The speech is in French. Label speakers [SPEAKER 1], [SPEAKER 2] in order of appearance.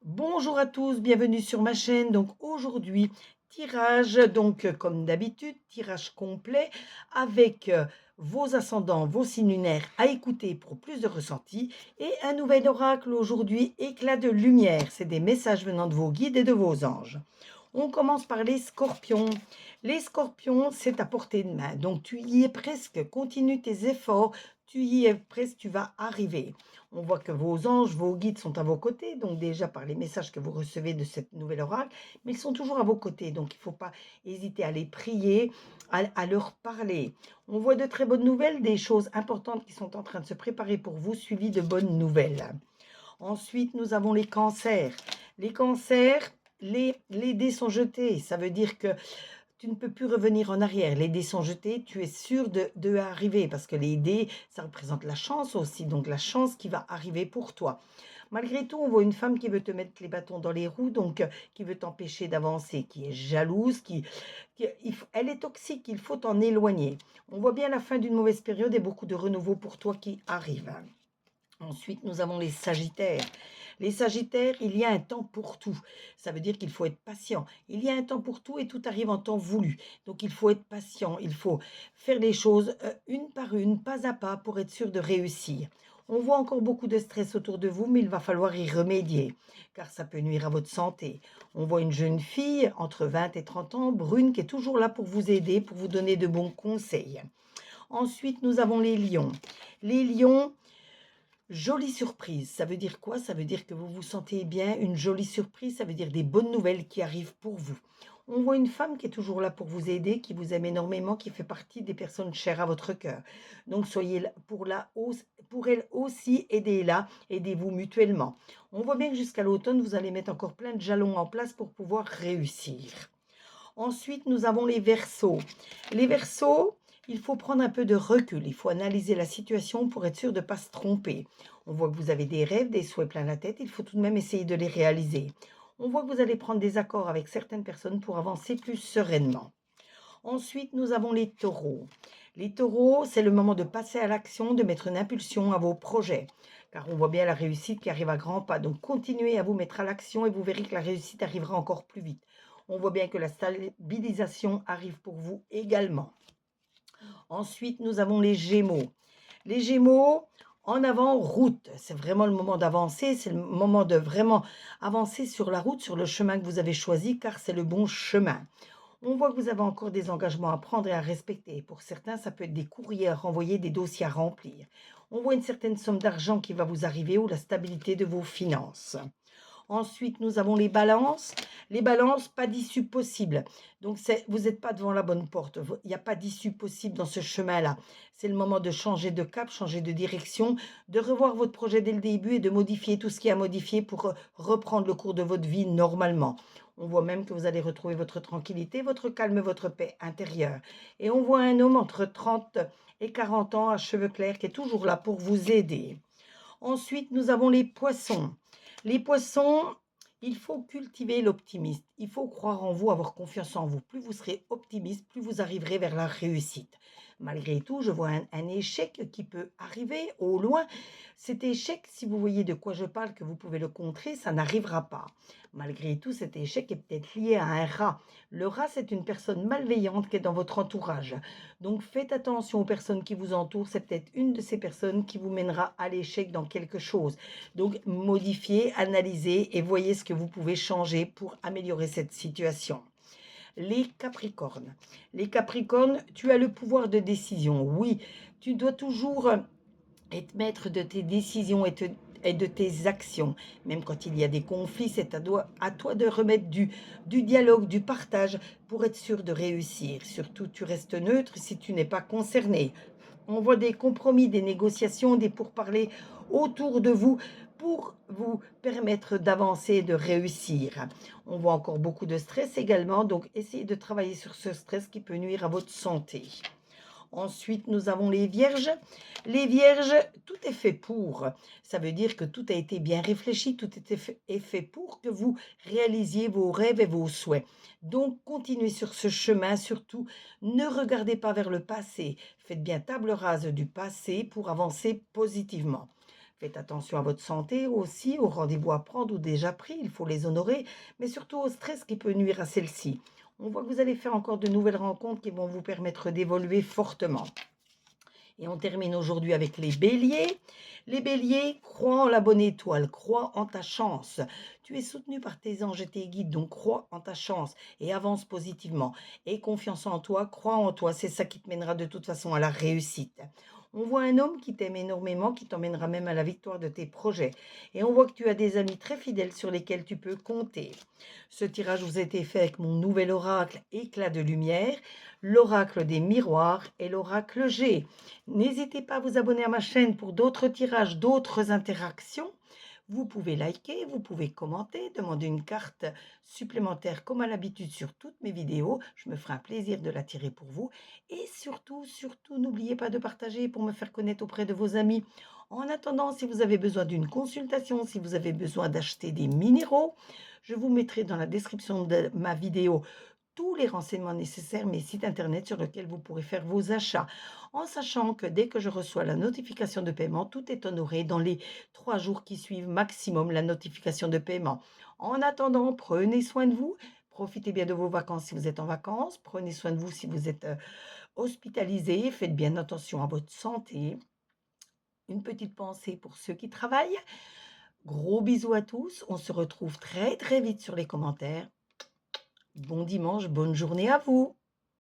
[SPEAKER 1] Bonjour à tous, bienvenue sur ma chaîne. Donc aujourd'hui, tirage, comme d'habitude, tirage complet avec vos ascendants, vos signes lunaires à écouter pour plus de ressenti et un nouvel oracle aujourd'hui, éclat de lumière. C'est des messages venant de vos guides et de vos anges. On commence par les scorpions. Les scorpions, c'est à portée de main. Donc tu y es presque, continue tes efforts, tu y es presque, tu vas arriver. On voit que vos anges, vos guides sont à vos côtés, donc déjà par les messages que vous recevez de cette nouvelle oracle, mais ils sont toujours à vos côtés, donc il ne faut pas hésiter à les prier, à leur parler. On voit de très bonnes nouvelles, des choses importantes qui sont en train de se préparer pour vous, suivies de bonnes nouvelles. Ensuite, nous avons les cancers. Les cancers, les dés sont jetés, ça veut dire que tu ne peux plus revenir en arrière. Les dés sont jetés, tu es sûr de arriver parce que les dés, ça représente la chance aussi, donc la chance qui va arriver pour toi. Malgré tout, on voit une femme qui veut te mettre les bâtons dans les roues, donc qui veut t'empêcher d'avancer, qui est jalouse, elle est toxique, il faut t'en éloigner. On voit bien la fin d'une mauvaise période et beaucoup de renouveau pour toi qui arrive. Ensuite, nous avons les Sagittaires. Les Sagittaires, il y a un temps pour tout. Ça veut dire qu'il faut être patient. Il y a un temps pour tout et tout arrive en temps voulu. Donc, il faut être patient. Il faut faire les choses une par une, pas à pas, pour être sûr de réussir. On voit encore beaucoup de stress autour de vous, mais il va falloir y remédier, car ça peut nuire à votre santé. On voit une jeune fille entre 20 et 30 ans, brune, qui est toujours là pour vous aider, pour vous donner de bons conseils. Ensuite, nous avons les lions. Les lions, jolie surprise, ça veut dire quoi? Ça veut dire que vous vous sentez bien, une jolie surprise, ça veut dire des bonnes nouvelles qui arrivent pour vous. On voit une femme qui est toujours là pour vous aider, qui vous aime énormément, qui fait partie des personnes chères à votre cœur. Donc soyez là pour elle aussi, aidez-la, aidez-vous mutuellement. On voit bien que jusqu'à l'automne, vous allez mettre encore plein de jalons en place pour pouvoir réussir. Ensuite, nous avons les Verseaux. Les Verseaux, il faut prendre un peu de recul. Il faut analyser la situation pour être sûr de ne pas se tromper. On voit que vous avez des rêves, des souhaits plein la tête. Il faut tout de même essayer de les réaliser. On voit que vous allez prendre des accords avec certaines personnes pour avancer plus sereinement. Ensuite, nous avons les taureaux. Les taureaux, c'est le moment de passer à l'action, de mettre une impulsion à vos projets. Car on voit bien la réussite qui arrive à grands pas. Donc, continuez à vous mettre à l'action et vous verrez que la réussite arrivera encore plus vite. On voit bien que la stabilisation arrive pour vous également. Ensuite, nous avons les Gémeaux. Les Gémeaux, en avant, route. C'est vraiment le moment d'avancer. C'est le moment de vraiment avancer sur la route, sur le chemin que vous avez choisi, car c'est le bon chemin. On voit que vous avez encore des engagements à prendre et à respecter. Pour certains, ça peut être des courriers à renvoyer, des dossiers à remplir. On voit une certaine somme d'argent qui va vous arriver ou la stabilité de vos finances. Ensuite, nous avons les balances. Les balances, pas d'issue possible. Donc, vous n'êtes pas devant la bonne porte. Il n'y a pas d'issue possible dans ce chemin-là. C'est le moment de changer de cap, changer de direction, de revoir votre projet dès le début et de modifier tout ce qui est à modifier pour reprendre le cours de votre vie normalement. On voit même que vous allez retrouver votre tranquillité, votre calme, votre paix intérieure. Et on voit un homme entre 30 et 40 ans à cheveux clairs qui est toujours là pour vous aider. Ensuite, nous avons les poissons. Les poissons, il faut cultiver l'optimisme. Il faut croire en vous, avoir confiance en vous. Plus vous serez optimiste, plus vous arriverez vers la réussite. Malgré tout, je vois un échec qui peut arriver au loin. Cet échec, si vous voyez de quoi je parle, que vous pouvez le contrer, ça n'arrivera pas. Malgré tout, cet échec est peut-être lié à un rat. Le rat, c'est une personne malveillante qui est dans votre entourage. Donc faites attention aux personnes qui vous entourent. C'est peut-être une de ces personnes qui vous mènera à l'échec dans quelque chose. Donc modifiez, analysez et voyez ce que vous pouvez changer pour améliorer cette situation. Les Capricornes. Les Capricornes, tu as le pouvoir de décision. Oui, tu dois toujours être maître de tes décisions et de tes actions. Même quand il y a des conflits, c'est à toi de remettre du dialogue, du partage pour être sûr de réussir. Surtout, tu restes neutre si tu n'es pas concerné. On voit des compromis, des négociations, des pourparlers autour de vous pour vous permettre d'avancer et de réussir. On voit encore beaucoup de stress également, donc essayez de travailler sur ce stress qui peut nuire à votre santé. Ensuite, nous avons les vierges. Les vierges, tout est fait pour. Ça veut dire que tout a été bien réfléchi, tout est fait pour que vous réalisiez vos rêves et vos souhaits. Donc, continuez sur ce chemin. Surtout, ne regardez pas vers le passé. Faites bien table rase du passé pour avancer positivement. Faites attention à votre santé aussi, aux rendez-vous à prendre ou déjà pris, il faut les honorer, mais surtout au stress qui peut nuire à celle-ci. On voit que vous allez faire encore de nouvelles rencontres qui vont vous permettre d'évoluer fortement. Et on termine aujourd'hui avec les béliers. Les béliers, crois en la bonne étoile, crois en ta chance. Tu es soutenu par tes anges et tes guides, donc crois en ta chance et avance positivement. Et confiance en toi, crois en toi, c'est ça qui te mènera de toute façon à la réussite. On voit un homme qui t'aime énormément, qui t'emmènera même à la victoire de tes projets. Et on voit que tu as des amis très fidèles sur lesquels tu peux compter. Ce tirage vous a été fait avec mon nouvel oracle éclat de lumière, l'oracle des miroirs et l'oracle G. N'hésitez pas à vous abonner à ma chaîne pour d'autres tirages, d'autres interactions. Vous pouvez liker, vous pouvez commenter, demander une carte supplémentaire comme à l'habitude sur toutes mes vidéos. Je me ferai un plaisir de la tirer pour vous. Et surtout, surtout, n'oubliez pas de partager pour me faire connaître auprès de vos amis. En attendant, si vous avez besoin d'une consultation, si vous avez besoin d'acheter des minéraux, je vous mettrai dans la description de ma vidéo tous les renseignements nécessaires, mes sites internet sur lesquels vous pourrez faire vos achats, en sachant que dès que je reçois la notification de paiement, tout est honoré dans les 3 jours qui suivent maximum la notification de paiement. En attendant, prenez soin de vous, profitez bien de vos vacances si vous êtes en vacances, prenez soin de vous si vous êtes hospitalisé, faites bien attention à votre santé. Une petite pensée pour ceux qui travaillent. Gros bisous à tous, on se retrouve très très vite sur les commentaires. Bon dimanche, bonne journée à vous.